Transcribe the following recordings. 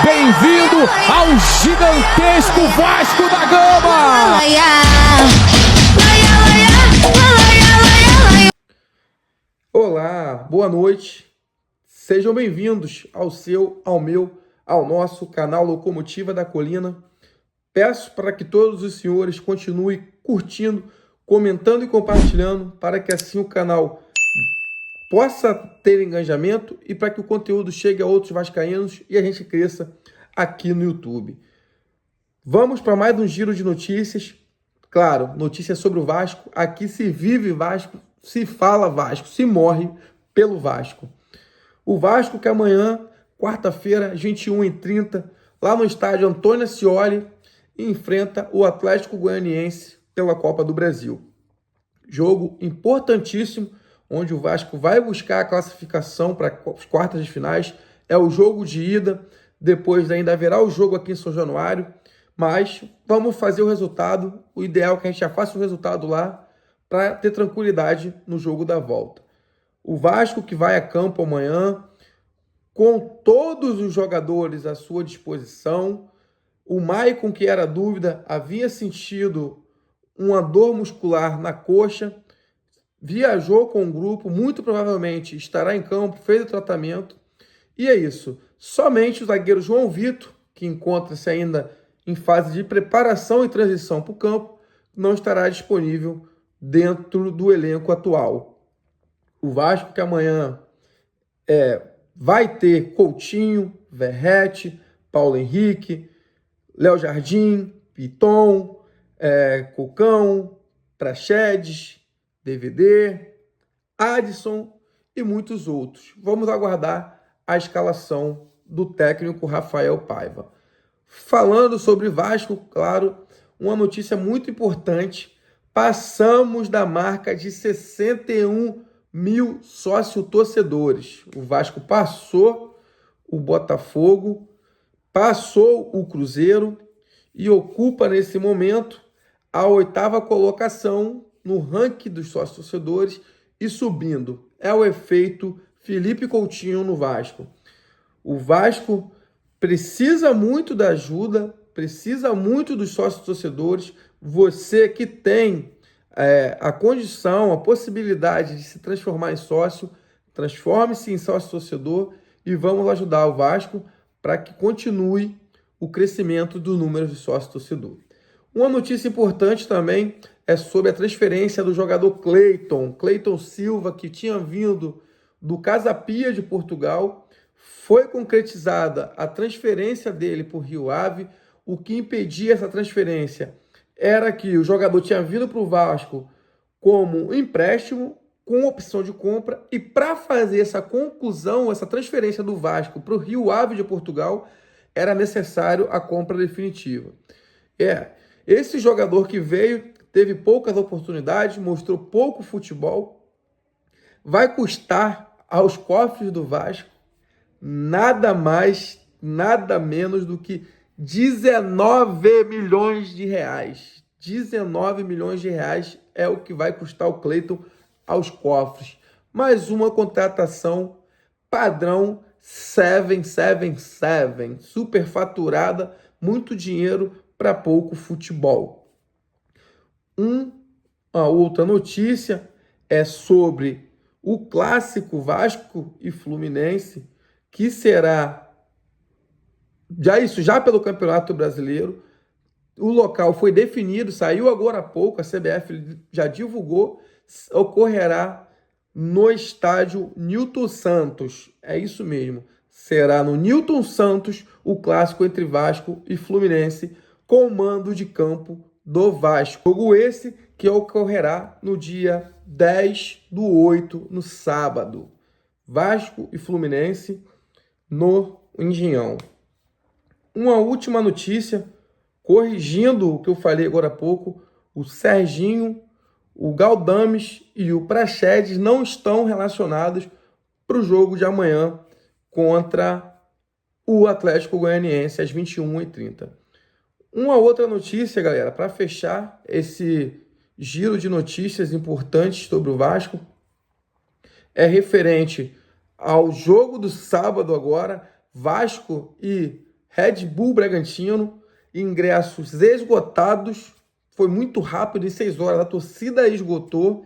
bem-vindo ao gigantesco Vasco da Gama! Olá, boa noite, sejam bem-vindos ao meu, ao nosso canal Locomotiva da Colina. Peço para que todos os senhores continuem curtindo, comentando e compartilhando, para que assim o canal possa ter engajamento e para que o conteúdo chegue a outros vascaínos e a gente cresça aqui no YouTube. Vamos para mais um giro de notícias. Claro, notícias sobre o Vasco. Aqui se vive Vasco, se fala Vasco, se morre pelo Vasco. O Vasco que amanhã, quarta-feira, 21h30, lá no estádio Antônio Ascioli, enfrenta o Atlético Goianiense pela Copa do Brasil. Jogo importantíssimo, onde o Vasco vai buscar a classificação para as quartas de finais. É o jogo de ida, depois ainda haverá o jogo aqui em São Januário, mas vamos fazer o resultado. O ideal é que a gente já faça o resultado lá para ter tranquilidade no jogo da volta. O Vasco que vai a campo amanhã, com todos os jogadores à sua disposição. O Maicon, que era dúvida, havia sentido uma dor muscular na coxa, viajou com o grupo, muito provavelmente estará em campo, fez o tratamento. E é isso. Somente o zagueiro João Vitor, que encontra-se ainda em fase de preparação e transição para o campo, não estará disponível dentro do elenco atual. O Vasco que amanhã vai ter Coutinho, Verratti, Paulo Henrique, Léo Jardim, Piton, Cocão, Praxedes, DVD, Adson e muitos outros. Vamos aguardar a escalação do técnico Rafael Paiva. Falando sobre Vasco, claro, uma notícia muito importante. Passamos da marca de 61 mil sócio-torcedores. O Vasco passou o Botafogo, passou o Cruzeiro e ocupa nesse momento a 8ª colocação no ranking dos sócios-torcedores e subindo. É o efeito Felipe Coutinho no Vasco. O Vasco precisa muito da ajuda, precisa muito dos sócios-torcedores. Você que tem a condição, a possibilidade de se transformar em sócio, transforme-se em sócio-torcedor e vamos ajudar o Vasco para que continue o crescimento do número de sócios-torcedor. Uma notícia importante também é sobre a transferência do jogador Cleiton Silva, que tinha vindo do Casa Pia de Portugal. Foi concretizada a transferência dele para o Rio Ave. O que impedia essa transferência era que o jogador tinha vindo para o Vasco como empréstimo, com opção de compra, e para fazer essa conclusão, essa transferência do Vasco para o Rio Ave de Portugal, era necessário a compra definitiva. Esse jogador que veio, teve poucas oportunidades, mostrou pouco futebol, vai custar aos cofres do Vasco nada mais, nada menos do que 19 milhões de reais. 19 milhões de reais é o que vai custar o Cleiton aos cofres. Mais uma contratação padrão 777, superfaturada, muito dinheiro para pouco futebol. A outra notícia é sobre o clássico Vasco e Fluminense, que será já pelo Campeonato Brasileiro. O local foi definido, saiu agora há pouco, a CBF já divulgou, ocorrerá no estádio Newton Santos. É isso mesmo, será no Newton Santos o clássico entre Vasco e Fluminense, com o mando de campo do Vasco. Jogo esse que ocorrerá no dia 10/8, no sábado. Vasco e Fluminense no Engenhão. Uma última notícia, corrigindo o que eu falei agora há pouco, o Serginho, o Galdames e o Praxedes não estão relacionados para o jogo de amanhã contra o Atlético Goianiense às 21h30. Uma outra notícia, galera, para fechar esse giro de notícias importantes sobre o Vasco, é referente ao jogo do sábado agora, Vasco e Red Bull Bragantino, ingressos esgotados, foi muito rápido, em 6 horas, a torcida esgotou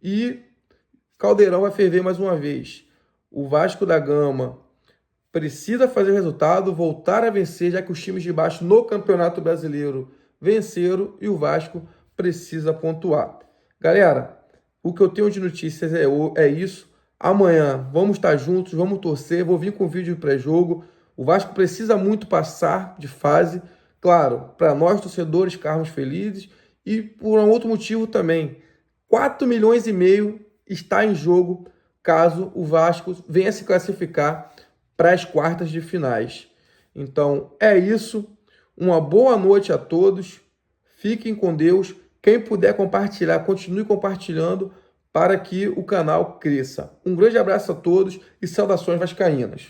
e Caldeirão vai ferver mais uma vez. O Vasco da Gama precisa fazer o resultado, voltar a vencer, já que os times de baixo no Campeonato Brasileiro venceram e o Vasco precisa pontuar. Galera, o que eu tenho de notícias é isso. Amanhã vamos estar juntos, vamos torcer, vou vir com vídeo pré-jogo. O Vasco precisa muito passar de fase, claro, para nós torcedores ficarmos felizes e por um outro motivo também. 4,5 milhões está em jogo caso o Vasco venha se classificar para as quartas de finais. Então é isso. Uma boa noite a todos. Fiquem com Deus. Quem puder compartilhar, continue compartilhando para que o canal cresça. Um grande abraço a todos e saudações vascaínas.